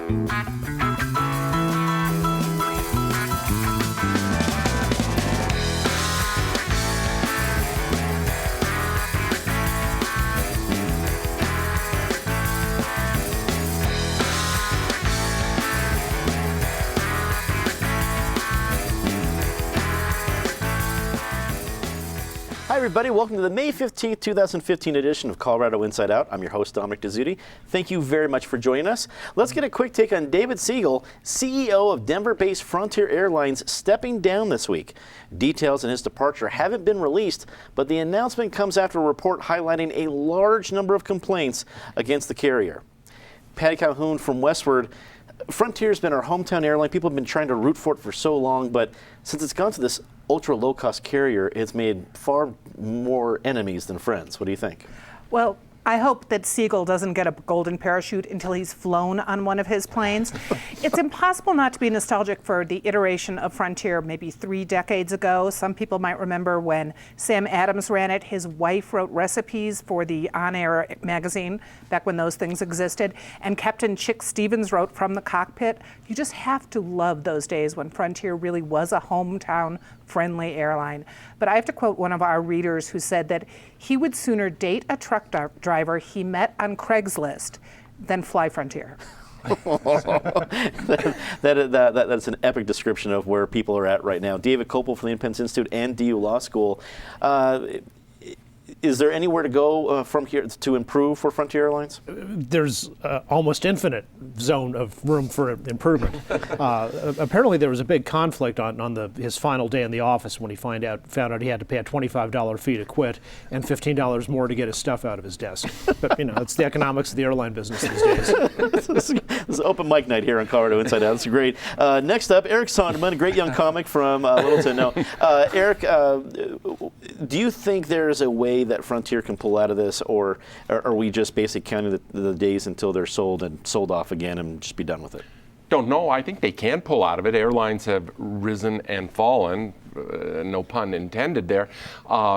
Hi everybody, welcome to the May 15th, 2015 edition of Colorado Inside Out. I'm your host, Dominic Dezzutti. Thank you very much for joining us. Let's get a quick take on David Siegel, CEO of Denver-based Frontier Airlines, stepping down this week. Details on his departure haven't been released, but the announcement comes after a report highlighting a large number of complaints against the carrier. Patty Calhoun from Westward. Frontier's been our hometown airline. People have been trying to root for it for so long, but since it's gone to this ultra low-cost carrier, it's made far more enemies than friends. What do you think? Well, I hope that Siegel doesn't get a golden parachute until he's flown on one of his planes. It's impossible not to be nostalgic for the iteration of Frontier maybe 3 decades ago. Some people might remember when Sam Adams ran it. His wife wrote recipes for the On Air magazine back when those things existed. And Captain Chick Stevens wrote from the cockpit. You just have to love those days when Frontier really was a hometown friendly airline. But I have to quote one of our readers who said that he would sooner date a truck driver he met on Craigslist than fly Frontier. That's an epic description of where people are at right now. David Kopel from the Independence Institute and DU Law School. Is there anywhere to go from here to improve for Frontier Airlines? There's almost infinite zone of room for improvement. Apparently there was a big conflict on his final day in the office when he found out he had to pay a $25 fee to quit and $15 more to get his stuff out of his desk. But it's the economics of the airline business these days. This is open mic night here on Colorado Inside Out. That's great. Next up, Eric Sonderman, a great young comic from Littleton. Now, Eric, do you think there's a way that Frontier can pull out of this, or are we just basically counting the days until they're sold and sold off again and just be done with it? Don't know. I think they can pull out of it. Airlines have risen and fallen, no pun intended there,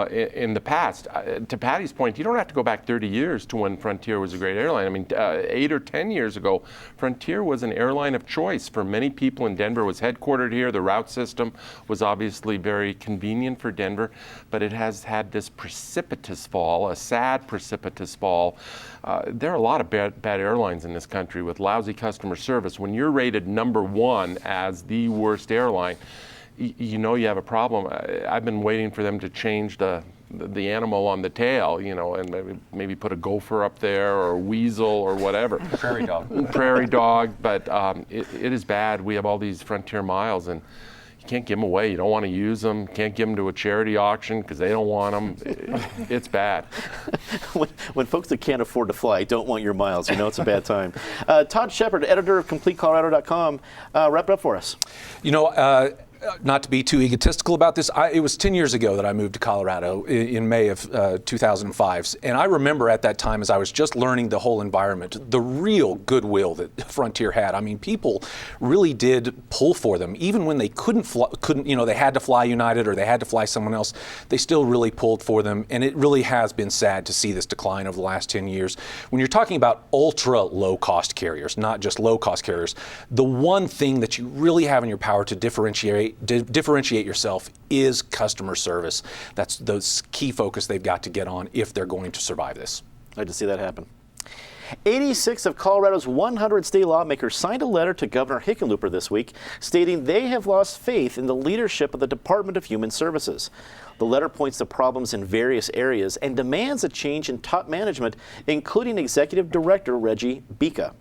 in the past. To Patty's point, you don't have to go back 30 years to when Frontier was a great airline. I mean, 8 or 10 years ago, Frontier was an airline of choice for many people in Denver. It was headquartered here. The route system was obviously very convenient for Denver, but it has had this precipitous fall, a sad precipitous fall. There are a lot of bad airlines in this country with lousy customer service. When you're rated number 1 as the worst airline, you know you have a problem. I've been waiting for them to change the animal on the tail, and maybe put a gopher up there or a weasel or whatever. Prairie dog. Prairie dog, but it is bad. We have all these Frontier miles, and you can't give them away. You don't want to use them. Can't give them to a charity auction because they don't want them. It's bad. When folks that can't afford to fly don't want your miles, it's a bad time. Todd Shepard, editor of CompleteColorado.com, wrap it up for us. Not to be too egotistical about this, it was 10 years ago that I moved to Colorado in May of 2005. And I remember at that time, as I was just learning the whole environment, the real goodwill that Frontier had. I mean, people really did pull for them. Even when they couldn't, they had to fly United or they had to fly someone else, they still really pulled for them. And it really has been sad to see this decline over the last 10 years. When you're talking about ultra low-cost carriers, not just low-cost carriers, the one thing that you really have in your power to differentiate yourself is customer service. That's the key focus they've got to get on if they're going to survive this. I'd like to see that happen. 86 of Colorado's 100 state lawmakers signed a letter to Governor Hickenlooper this week stating they have lost faith in the leadership of the Department of Human Services. The letter points to problems in various areas and demands a change in top management, including Executive Director Reggie Bika.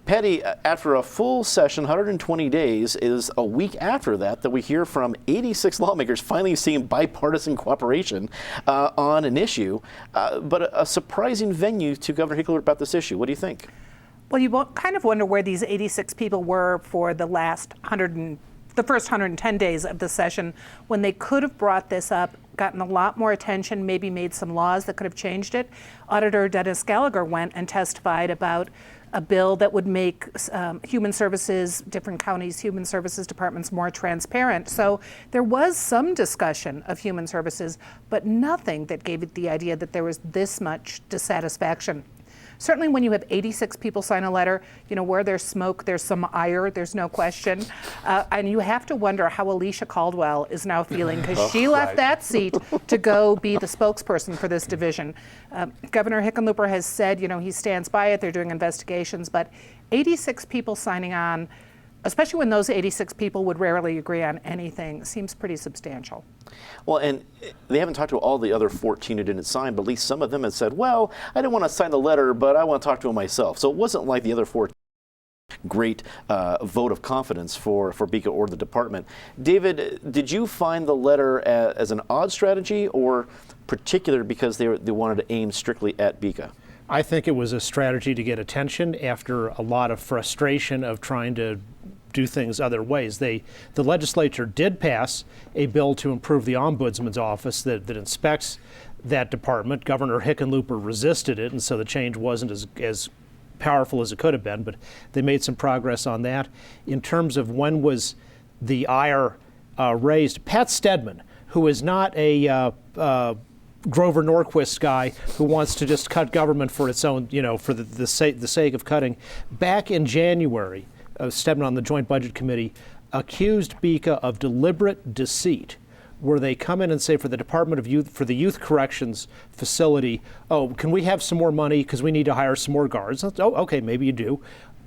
Patty, after a full session, 120 days, is a week after that we hear from 86 lawmakers finally seeing bipartisan cooperation on an issue, but a surprising venue to Governor Hickenlooper about this issue. What do you think? Well, you kind of wonder where these 86 people were for the first 110 days of the session when they could have brought this up, gotten a lot more attention, maybe made some laws that could have changed it. Auditor Dennis Gallagher went and testified about a bill that would make human services, different counties' human services departments more transparent. So there was some discussion of human services, but nothing that gave it the idea that there was this much dissatisfaction. Certainly when you have 86 people sign a letter, where there's smoke, there's some ire, there's no question. And you have to wonder how Alicia Caldwell is now feeling, because she left that seat to go be the spokesperson for this division. Governor Hickenlooper has said, he stands by it, they're doing investigations, but 86 people signing on, especially when those 86 people would rarely agree on anything, seems pretty substantial. Well, and they haven't talked to all the other 14 who didn't sign, but at least some of them have said, well, I didn't want to sign the letter, but I want to talk to him myself. So it wasn't like the other 14 great vote of confidence for BICA or the department. David, did you find the letter as an odd strategy or particular because they wanted to aim strictly at BICA? I think it was a strategy to get attention after a lot of frustration of trying to do things other ways. The legislature did pass a bill to improve the ombudsman's office that inspects that department. Governor Hickenlooper resisted it, and so the change wasn't as powerful as it could have been, but they made some progress on that. In terms of when was the ire raised, Pat Stedman, who is not a Grover Norquist guy who wants to just cut government for its own, for the sake of cutting. Back in January, Stedman on the Joint Budget Committee accused BICA of deliberate deceit, where they come in and say for the Department of Youth, for the Youth Corrections facility, oh, can we have some more money because we need to hire some more guards? Oh, okay, maybe you do.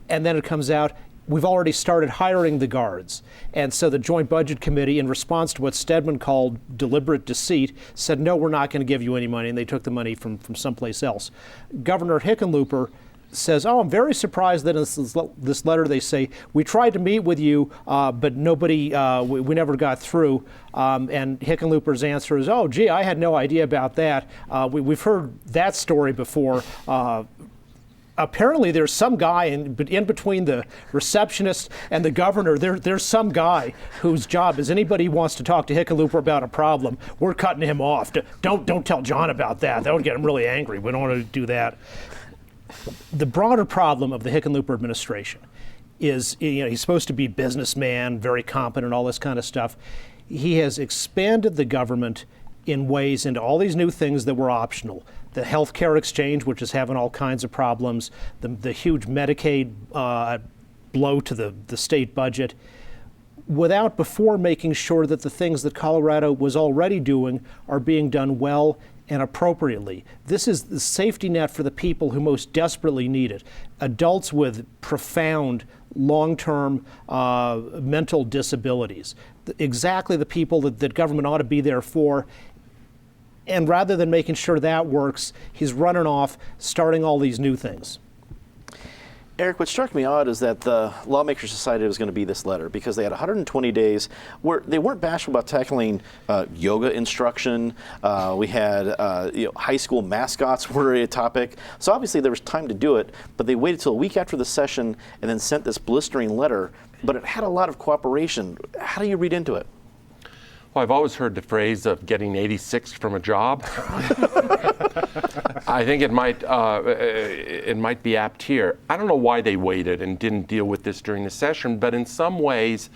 And then it comes out, we've already started hiring the guards. And so the Joint Budget Committee, in response to what Stedman called deliberate deceit, said, no, we're not going to give you any money, and they took the money from someplace else. Governor Hickenlooper says, oh, I'm very surprised that in this letter they say, we tried to meet with you, but nobody, we never got through. And Hickenlooper's answer is, oh, gee, I had no idea about that. We've heard that story before. Apparently there's some guy in between the receptionist and the governor, there's some guy whose job is anybody wants to talk to Hickenlooper about a problem, we're cutting him off. Don't tell John about that. That would get him really angry. We don't want to do that. The broader problem of the Hickenlooper administration is, he's supposed to be businessman, very competent, all this kind of stuff. He has expanded the government in ways into all these new things that were optional. The healthcare exchange, which is having all kinds of problems, the huge Medicaid blow to the state budget, without before making sure that the things that Colorado was already doing are being done well and appropriately. This is the safety net for the people who most desperately need it. Adults with profound long-term mental disabilities. Exactly the people that government ought to be there for. And rather than making sure that works, he's running off, starting all these new things. Eric, what struck me odd is that the lawmakers decided it was going to be this letter because they had 120 days where they weren't bashful about tackling yoga instruction. We had high school mascots were a topic. So obviously there was time to do it, but they waited till a week after the session and then sent this blistering letter. But it had a lot of cooperation. How do you read into it? Well, I've always heard the phrase of getting 86 from a job. I think it might be apt here. I don't know why they waited and didn't deal with this during the session, but in some ways,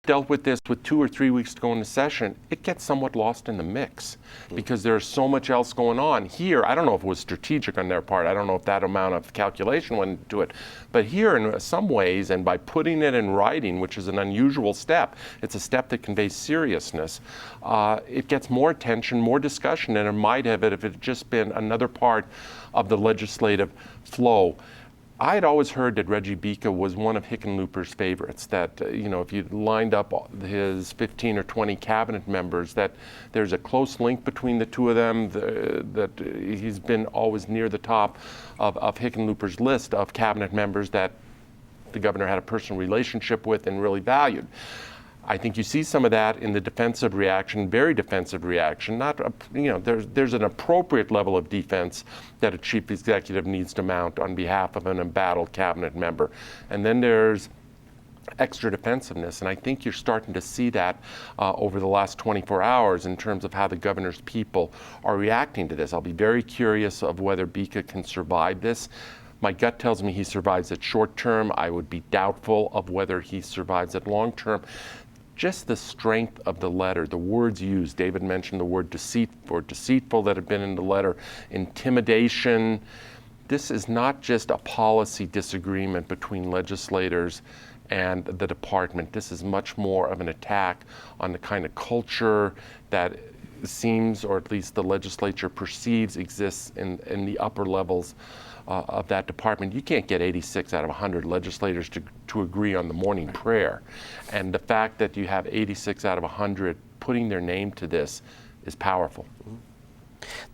dealt with this with 2 or 3 weeks to go into session, it gets somewhat lost in the mix because there's so much else going on. Here, I don't know if it was strategic on their part. I don't know if that amount of calculation went into it. But here, in some ways, and by putting it in writing, which is an unusual step, it's a step that conveys seriousness, it gets more attention, more discussion than it might have if it had just been another part of the legislative flow. I had always heard that Reggie BICA was one of Hickenlooper's favorites, that, if you lined up his 15 or 20 cabinet members, that there's a close link between the two of them, that he's been always near the top of Hickenlooper's list of cabinet members that the governor had a personal relationship with and really valued. I think you see some of that in the defensive reaction, very defensive reaction. There's an appropriate level of defense that a chief executive needs to mount on behalf of an embattled cabinet member. And then there's extra defensiveness, and I think you're starting to see that over the last 24 hours in terms of how the governor's people are reacting to this. I'll be very curious of whether BICA can survive this. My gut tells me he survives it short term. I would be doubtful of whether he survives it long term. Just the strength of the letter, the words used. David mentioned the word deceitful that had been in the letter, intimidation, this is not just a policy disagreement between legislators and the department. This is much more of an attack on the kind of culture that seems, or at least the legislature perceives, exists in the upper levels of that department. You can't get 86 out of 100 legislators to agree on the morning prayer. And the fact that you have 86 out of 100 putting their name to this is powerful.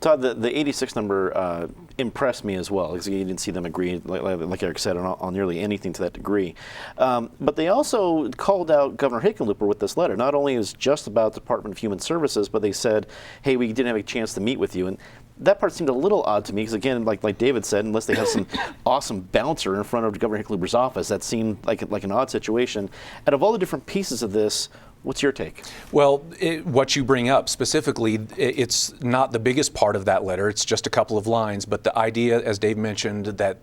Todd, the 86 number impressed me as well, because you didn't see them agree, like Eric said, on nearly anything to that degree. But they also called out Governor Hickenlooper with this letter. Not only is it just about the Department of Human Services, but they said, hey, we didn't have a chance to meet with you. And that part seemed a little odd to me, because again, like David said, unless they have some awesome bouncer in front of Governor Hickenlooper's office, that seemed like an odd situation. Out of all the different pieces of this, what's your take? Well, what you bring up specifically, it's not the biggest part of that letter. It's just a couple of lines. But the idea, as Dave mentioned, that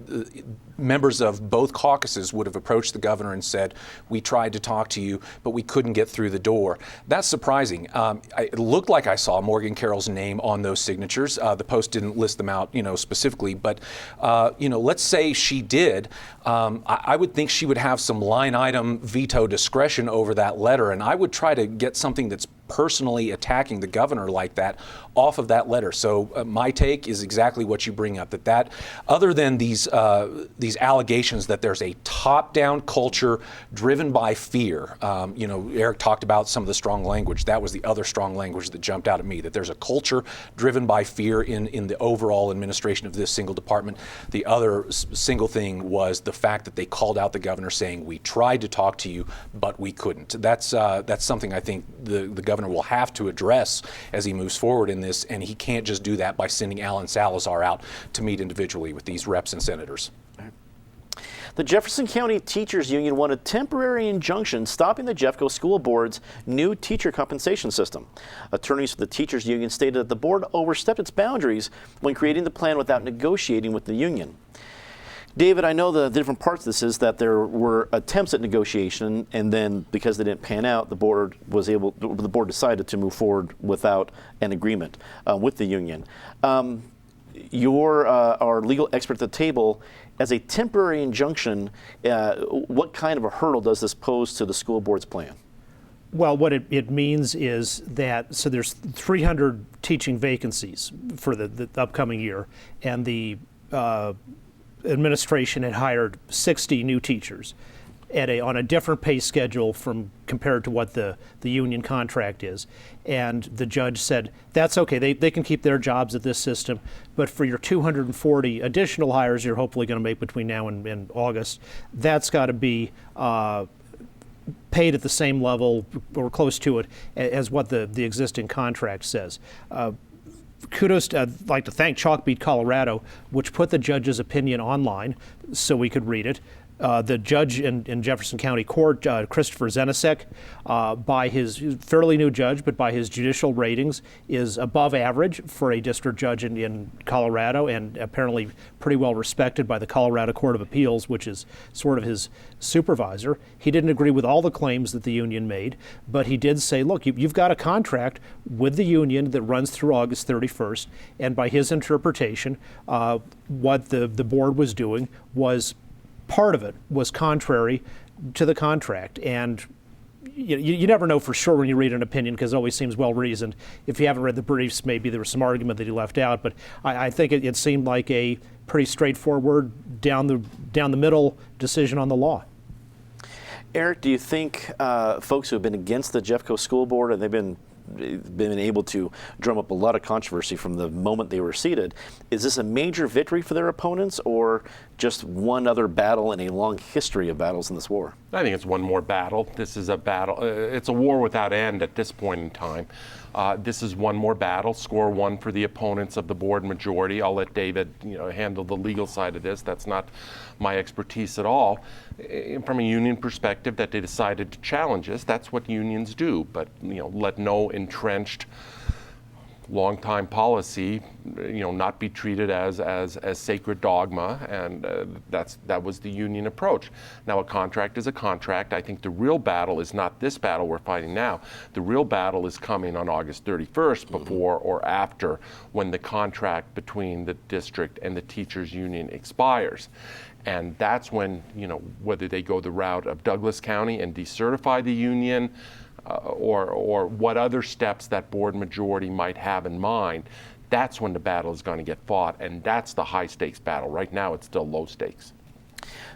members of both caucuses would have approached the governor and said, we tried to talk to you, but we couldn't get through the door. That's surprising. It looked like I saw Morgan Carroll's name on those signatures. The Post didn't list them out, specifically. But, let's say she did. I would think she would have some line item veto discretion over that letter. And I would try to get something that's personally attacking the governor like that off of that letter. So my take is exactly what you bring up, that other than these allegations that there's a top-down culture driven by fear. Eric talked about some of the strong language. That was the other strong language that jumped out at me, that there's a culture driven by fear in the overall administration of this single department. The other single thing was the fact that they called out the governor saying, we tried to talk to you, but we couldn't. That's something I think the governor will have to address as he moves forward in this, and he can't just do that by sending Alan Salazar out to meet individually with these reps and senators. The Jefferson County Teachers Union won a temporary injunction stopping the Jeffco School Board's new teacher compensation system. Attorneys for the Teachers Union stated that the board overstepped its boundaries when creating the plan without negotiating with the union. David, I know the different parts of this is that there were attempts at negotiation, and then because they didn't pan out, the board decided to move forward without an agreement with the union. You're our legal expert at the table. As a temporary injunction, what kind of a hurdle does this pose to the school board's plan? Well, what it means is that, so there's 300 teaching vacancies for the upcoming year, and the administration had hired 60 new teachers on a different pay schedule compared to what the union contract is. And the judge said, that's okay, they can keep their jobs at this system, but for your 240 additional hires you're hopefully going to make between now and August, that's got to be paid at the same level or close to it as what the existing contract says. Kudos, I'd like to thank Chalkbeat Colorado, which put the judge's opinion online so we could read it. The judge in Jefferson County Court, Christopher Zenisek, by his fairly new judge, but by his judicial ratings, is above average for a district judge in Colorado, and apparently pretty well respected by the Colorado Court of Appeals, which is sort of his supervisor. He didn't agree with all the claims that the union made, but he did say, look, you've got a contract with the union that runs through August 31st, and by his interpretation, what the board was doing was part of it was contrary to the contract. And you never know for sure when you read an opinion, because it always seems well-reasoned. If you haven't read the briefs, maybe there was some argument that he left out, but I think it seemed like a pretty straightforward, down the middle decision on the law. Eric, do you think folks who have been against the Jeffco School Board, and they've been able to drum up a lot of controversy from the moment they were seated, is this a major victory for their opponents, or just one other battle in a long history of battles in this war? I think it's one more battle. This is a battle. It's a war without end at this point in time. This is one more battle, score one for the opponents of the board majority. I'll let David handle the legal side of this. That's not my expertise at all. From a union perspective, that they decided to challenge us, that's what unions do. But let no entrenched longtime policy, not be treated as sacred dogma, and that was the union approach. Now, a contract is a contract. I think the real battle is not this battle we're fighting now. The real battle is coming on August 31st, before or after, when the contract between the district and the teachers union expires. And that's when, whether they go the route of Douglas County and decertify the union, or what other steps that board majority might have in mind, that's when the battle is going to get fought, and that's the high stakes battle. Right now, it's still low stakes.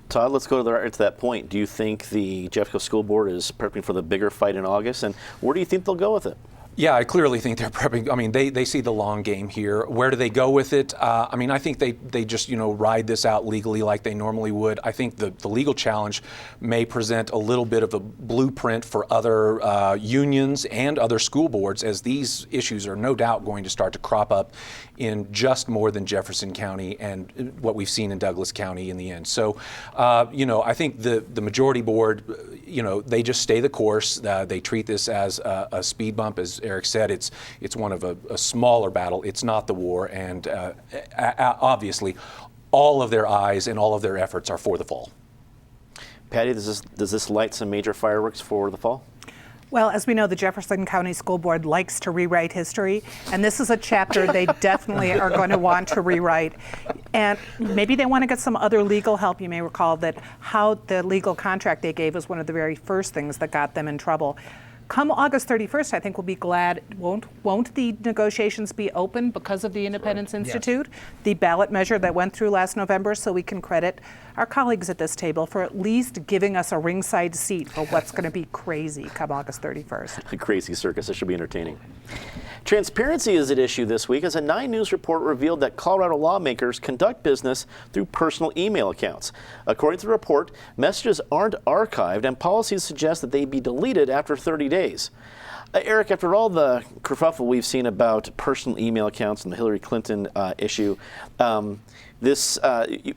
Todd, let's go to that point. Do you think the Jeffco School Board is prepping for the bigger fight in August, and where do you think they'll go with it? Yeah, I clearly think they're prepping. I mean, they see the long game here. Where do they go with it? I think they just, ride this out legally like they normally would. I think the legal challenge may present a little bit of a blueprint for other unions and other school boards, as these issues are no doubt going to start to crop up in just more than Jefferson County and what we've seen in Douglas County in the end. So, I think the majority board, they just stay the course. They treat this as a speed bump, as Eric said. It's one of a smaller battle. It's not the war, and obviously, all of their eyes and all of their efforts are for the fall. Patty, does this light some major fireworks for the fall? Well, as we know, the Jefferson County School Board likes to rewrite history, and this is a chapter they definitely are going to want to rewrite. And maybe they want to get some other legal help. You may recall that how the legal contract they gave was one of the very first things that got them in trouble. Come August 31st, I think we'll be glad. Won't the negotiations be open because of the Independence Institute, the ballot measure that went through last November? So we can credit our colleagues at this table for at least giving us a ringside seat for what's going to be crazy come August 31st. A crazy circus. It should be entertaining. Transparency is at issue this week as a 9 News report revealed that Colorado lawmakers conduct business through personal email accounts. According to the report, messages aren't archived and policies suggest that they be deleted after 30 days. Eric, after all the kerfuffle we've seen about personal email accounts and the Hillary Clinton issue,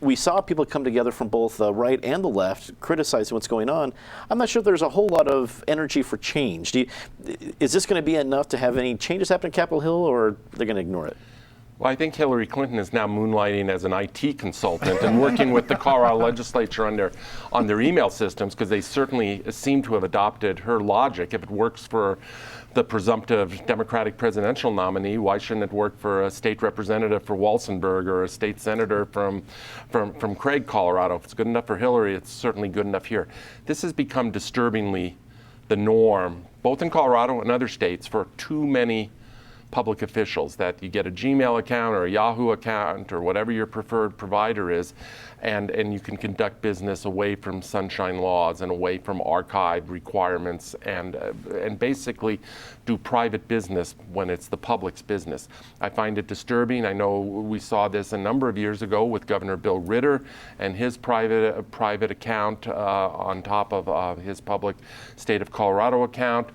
we saw people come together from both the right and the left criticizing what's going on. I'm not sure there's a whole lot of energy for change. Is this going to be enough to have any changes happen at Capitol Hill, or are they going to ignore it? Well, I think Hillary Clinton is now moonlighting as an IT consultant and working with the Colorado legislature on their email systems, because they certainly seem to have adopted her logic. If it works for the presumptive Democratic presidential nominee, why shouldn't it work for a state representative for Walsenburg or a state senator from Craig, Colorado? If it's good enough for Hillary, it's certainly good enough here. This has become disturbingly the norm, both in Colorado and other states, for too many public officials, that you get a Gmail account or a Yahoo account or whatever your preferred provider is, and you can conduct business away from sunshine laws and away from archive requirements, and basically do private business when it's the public's business. I find it disturbing. I know we saw this a number of years ago with Governor Bill Ritter and his private account on top of his public State of Colorado account.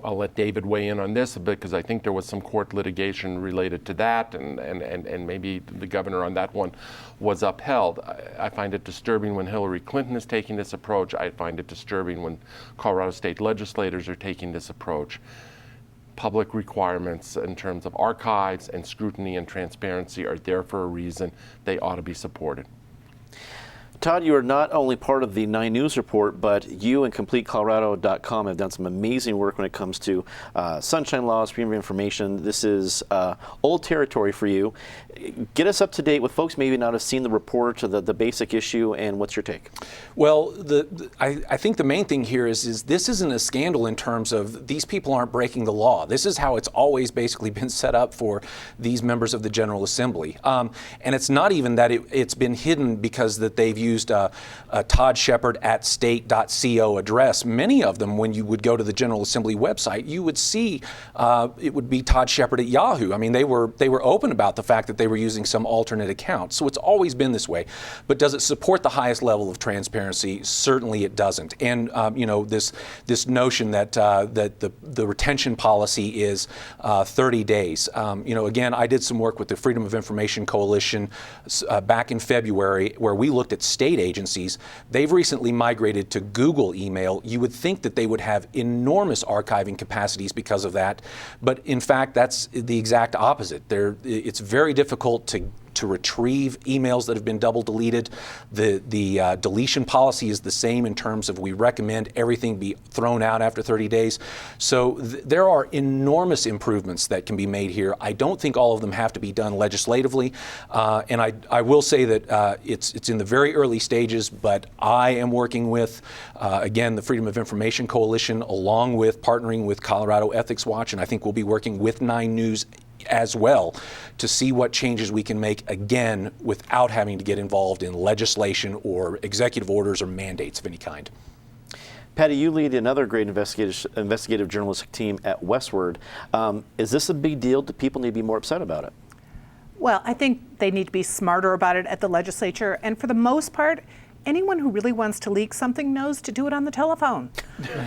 I'll let David weigh in on this a bit, because I think there was some court litigation related to that, and maybe the governor on that one was upheld. I find it disturbing when Hillary Clinton is taking this approach. I find it disturbing when Colorado state legislators are taking this approach. Public requirements in terms of archives and scrutiny and transparency are there for a reason. They ought to be supported. Todd, you are not only part of the 9 News report, but you and CompleteColorado.com have done some amazing work when it comes to sunshine laws, freedom of information. This is old territory for you. Get us up to date with folks maybe not have seen the report or the basic issue, and what's your take? Well, I think the main thing here is this isn't a scandal in terms of these people aren't breaking the law. This is how it's always basically been set up for these members of the General Assembly. And it's not even that it's been hidden because that they've used a Todd Shepard at state.co address. Many of them, when you would go to the General Assembly website, you would see it would be Todd Shepard at Yahoo. I mean, they were open about the fact that they were using some alternate account. So it's always been this way. But does it support the highest level of transparency? Certainly it doesn't. And this notion that the retention policy is 30 days. Again, I did some work with the Freedom of Information Coalition back in February, where we looked at state agencies. They've recently migrated to Google email. You would think that they would have enormous archiving capacities because of that, but in fact, that's the exact opposite. It's very difficult to retrieve emails that have been double deleted. The deletion policy is the same in terms of we recommend everything be thrown out after 30 days. So there are enormous improvements that can be made here. I don't think all of them have to be done legislatively. And I will say that it's in the very early stages, but I am working with, again, the Freedom of Information Coalition, along with partnering with Colorado Ethics Watch, and I think we'll be working with 9 News as well to see what changes we can make, again, without having to get involved in legislation or executive orders or mandates of any kind. Patty, you lead another great investigative journalistic team at Westword. Is this a big deal? Do people need to be more upset about it? Well, I think they need to be smarter about it at the legislature. And for the most part, anyone who really wants to leak something knows to do it on the telephone,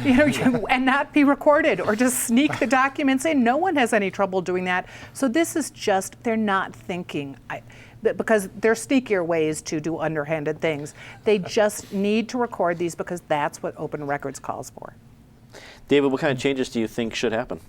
and not be recorded or just sneak the documents in. No one has any trouble doing that. So this is just, they're not thinking, because there are sneakier ways to do underhanded things. They just need to record these because that's what open records calls for. David, what kind of changes do you think should happen?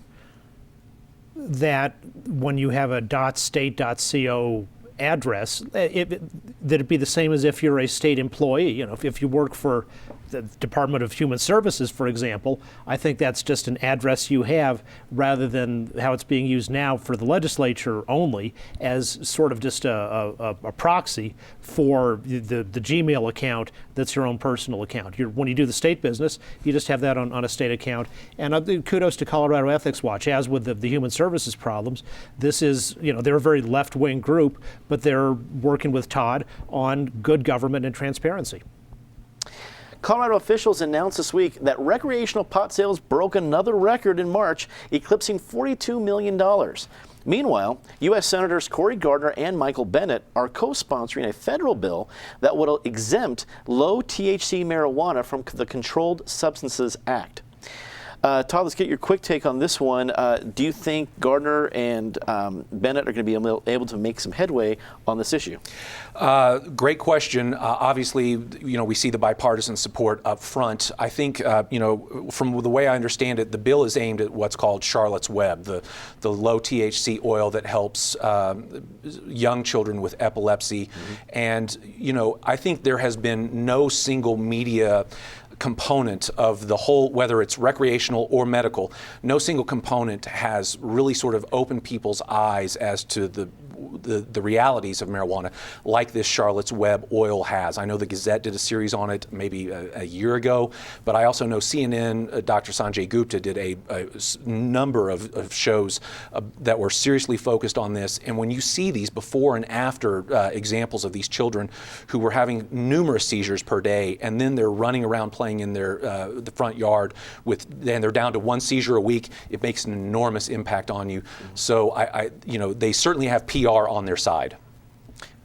That when you have a .state.co address, that it be the same as if you're a state employee. If you work for the Department of Human Services, for example, I think that's just an address you have rather than how it's being used now for the legislature only as sort of just a proxy for the Gmail account that's your own personal account. When you do the state business, you just have that on a state account. And kudos to Colorado Ethics Watch. As with the human services problems, this is, they're a very left-wing group, but they're working with Todd on good government and transparency. Colorado officials announced this week that recreational pot sales broke another record in March, eclipsing $42 million. Meanwhile, U.S. Senators Cory Gardner and Michael Bennet are co-sponsoring a federal bill that would exempt low-THC marijuana from the Controlled Substances Act. Todd, let's get your quick take on this one. Do you think Gardner and Bennett are going to be able to make some headway on this issue? Great question. Obviously, we see the bipartisan support up front. I think, from the way I understand it, the bill is aimed at what's called Charlotte's Web, the low THC oil that helps young children with epilepsy. Mm-hmm. And, I think there has been no single media component of the whole, whether it's recreational or medical, no single component has really sort of opened people's eyes as to the realities of marijuana like this Charlotte's Web oil has. I know the Gazette did a series on it maybe a year ago, but I also know CNN, Dr. Sanjay Gupta did a number of shows that were seriously focused on this. And when you see these before and after examples of these children who were having numerous seizures per day, and then they're running around playing in their the front yard and they're down to 1 seizure a week, it makes an enormous impact on you. So they certainly have PR on their side.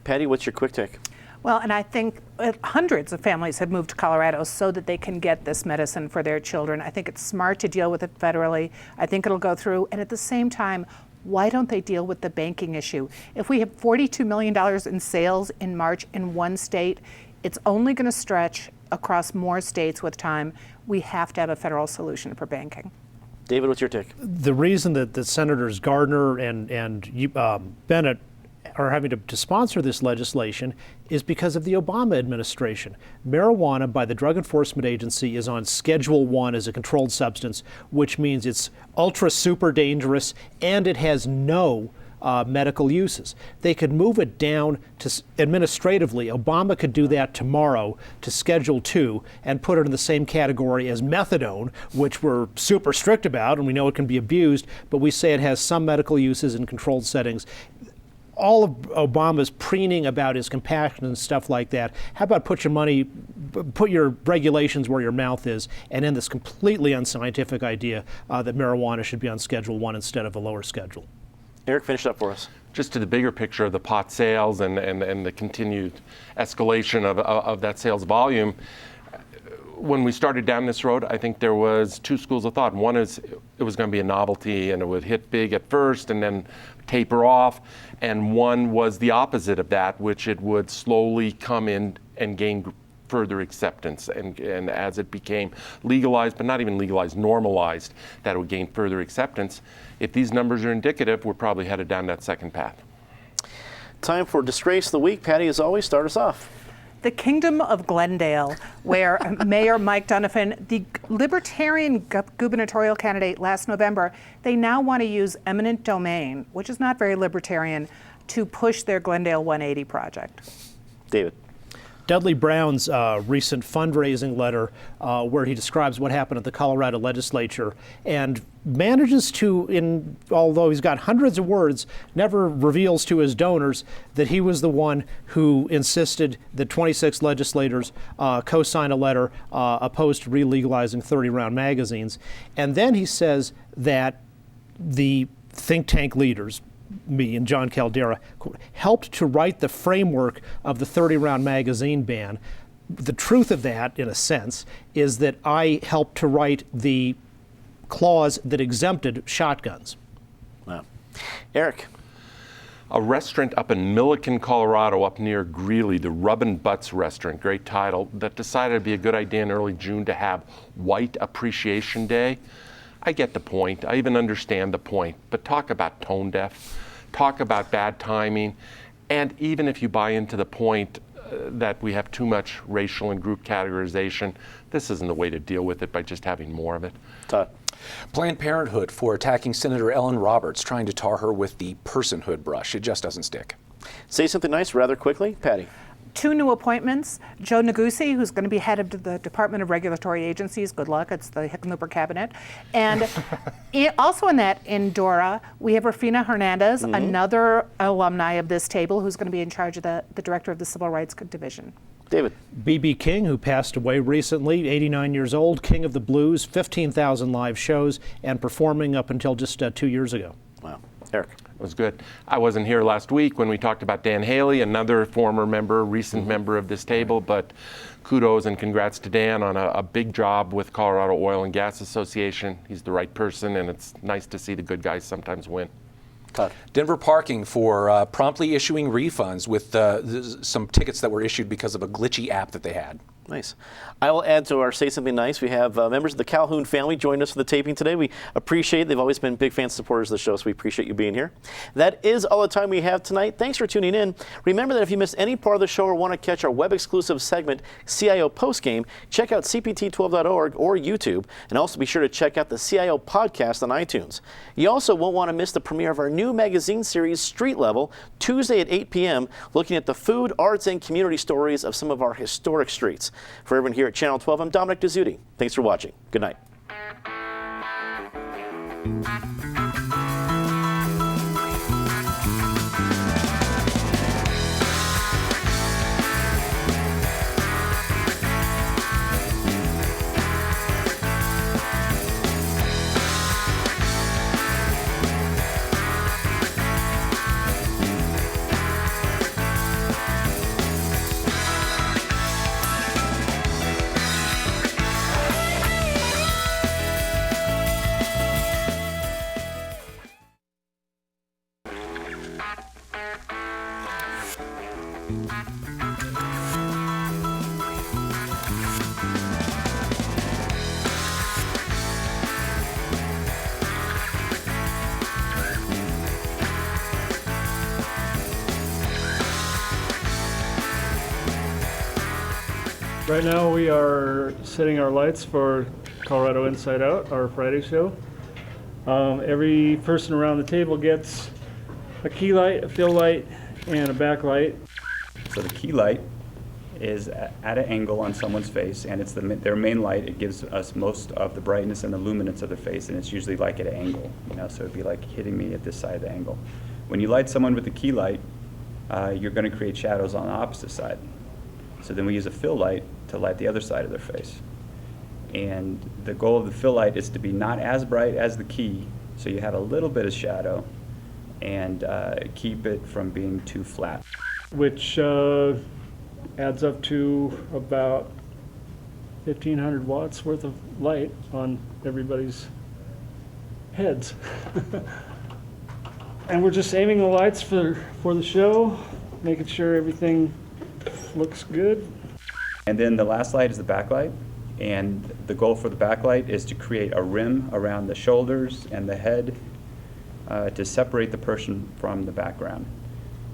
Patty, what's your quick take? Well, and I think hundreds of families have moved to Colorado so that they can get this medicine for their children. I think it's smart to deal with it federally. I think it'll go through. And at the same time, why don't they deal with the banking issue? If we have $42 million in sales in March in one state, it's only going to stretch across more states with time. We have to have a federal solution for banking. David, what's your take? The reason that the Senators Gardner and Bennett are having to sponsor this legislation is because of the Obama administration. Marijuana by the Drug Enforcement Agency is on Schedule 1 as a controlled substance, which means it's ultra super dangerous and it has no medical uses. They could move it down to administratively. Obama could do that tomorrow to Schedule 2 and put it in the same category as methadone, which we're super strict about and we know it can be abused, but we say it has some medical uses in controlled settings. All of Obama's preening about his compassion and stuff like that. How about put your regulations where your mouth is and end this completely unscientific idea that marijuana should be on Schedule 1 instead of a lower schedule? Eric, finish up for us. Just to the bigger picture of the pot sales and the continued escalation of that sales volume, when we started down this road, I think there was two schools of thought. One is it was going to be a novelty and it would hit big at first and then taper off. And one was the opposite of that, which it would slowly come in and gain further acceptance. And as it became legalized, but not even legalized, normalized, that it would gain further acceptance. If these numbers are indicative, we're probably headed down that second path. Time for Disgrace of the Week. Patty, as always, start us off. The Kingdom of Glendale, where Mayor Mike Donovan, the Libertarian gubernatorial candidate last November, they now want to use eminent domain, which is not very libertarian, to push their Glendale 180 project. David. Dudley Brown's recent fundraising letter where he describes what happened at the Colorado legislature and manages to, although he's got hundreds of words, never reveals to his donors that he was the one who insisted that 26 legislators co-sign a letter opposed to re-legalizing 30-round magazines. And then he says that the think tank leaders, me and John Caldera, helped to write the framework of the 30-round magazine ban. The truth of that, in a sense, is that I helped to write the clause that exempted shotguns. Wow. Eric. A restaurant up in Milliken, Colorado, up near Greeley, the Rubbin' Butts restaurant, great title, that decided it'd be a good idea in early June to have White Appreciation Day. I get the point. I even understand the point. But talk about tone deaf, talk about bad timing, and even if you buy into the point that we have too much racial and group categorization, this isn't the way to deal with it by just having more of it. Todd. Planned Parenthood for attacking Senator Ellen Roberts, trying to tar her with the personhood brush. It just doesn't stick. Say something nice rather quickly. Patty. 2 new appointments. Joe Negussi, who's going to be head of the Department of Regulatory Agencies. Good luck. It's the Hickenlooper cabinet. And also in Dora, we have Rufina Hernandez, another alumni of this table, who's going to be in charge of the director of the Civil Rights Division. David. B.B. King, who passed away recently, 89 years old, king of the blues, 15,000 live shows, and performing up until just 2 years ago. Wow. Eric. It was good. I wasn't here last week when we talked about Dan Haley, another former member, recent member of this table, but kudos and congrats to Dan on a big job with Colorado Oil and Gas Association. He's the right person, and it's nice to see the good guys sometimes win. Todd. Denver Parking for promptly issuing refunds with some tickets that were issued because of a glitchy app that they had. Nice. I will add to our Say Something Nice. We have members of the Calhoun family joined us for the taping today. We appreciate it. They've always been big fans, supporters of the show, so we appreciate you being here. That is all the time we have tonight. Thanks for tuning in. Remember that if you missed any part of the show or want to catch our web-exclusive segment, CIO Postgame, check out cpt12.org or YouTube, and also be sure to check out the CIO podcast on iTunes. You also won't want to miss the premiere of our new magazine series, Street Level, Tuesday at 8 p.m., looking at the food, arts, and community stories of some of our historic streets. For everyone here at Channel 12, I'm Dominic Dezzutti. Thanks for watching. Good night. Right now we are setting our lights for Colorado Inside Out, our Friday show. Every person around the table gets a key light, a fill light, and a backlight. So the key light is at an angle on someone's face, and it's their main light. It gives us most of the brightness and the luminance of their face, and it's usually like at an angle, so it'd be like hitting me at this side of the angle. When you light someone with the key light, you're going to create shadows on the opposite side. So then we use a fill light to light the other side of their face. And the goal of the fill light is to be not as bright as the key, so you have a little bit of shadow, and keep it from being too flat. Which adds up to about 1,500 watts worth of light on everybody's heads. And we're just aiming the lights for the show, making sure everything looks good. And then the last light is the backlight. And the goal for the backlight is to create a rim around the shoulders and the head to separate the person from the background.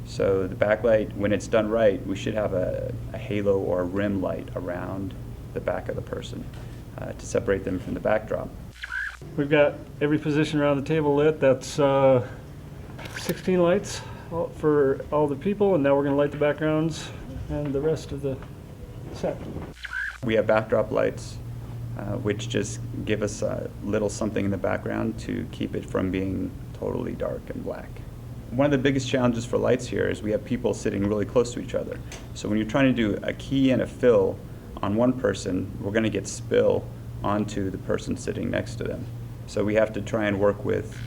So the backlight, when it's done right, we should have a halo or a rim light around the back of the person to separate them from the backdrop. We've got every position around the table lit. That's 16 lights for all the people, and now we're going to light the backgrounds and the rest of the set. We have backdrop lights, which just give us a little something in the background to keep it from being totally dark and black. One of the biggest challenges for lights here is we have people sitting really close to each other. So when you're trying to do a key and a fill on one person, we're going to get spill onto the person sitting next to them. So we have to try and work with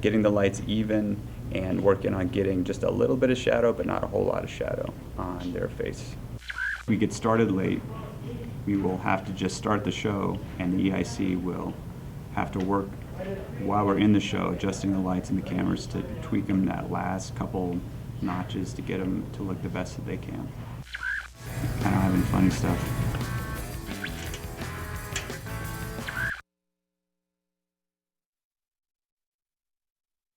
getting the lights even and working on getting just a little bit of shadow, but not a whole lot of shadow on their face. If we get started late, we will have to just start the show, and the EIC will have to work while we're in the show, adjusting the lights and the cameras to tweak them that last couple notches to get them to look the best that they can. Kind of having funny stuff.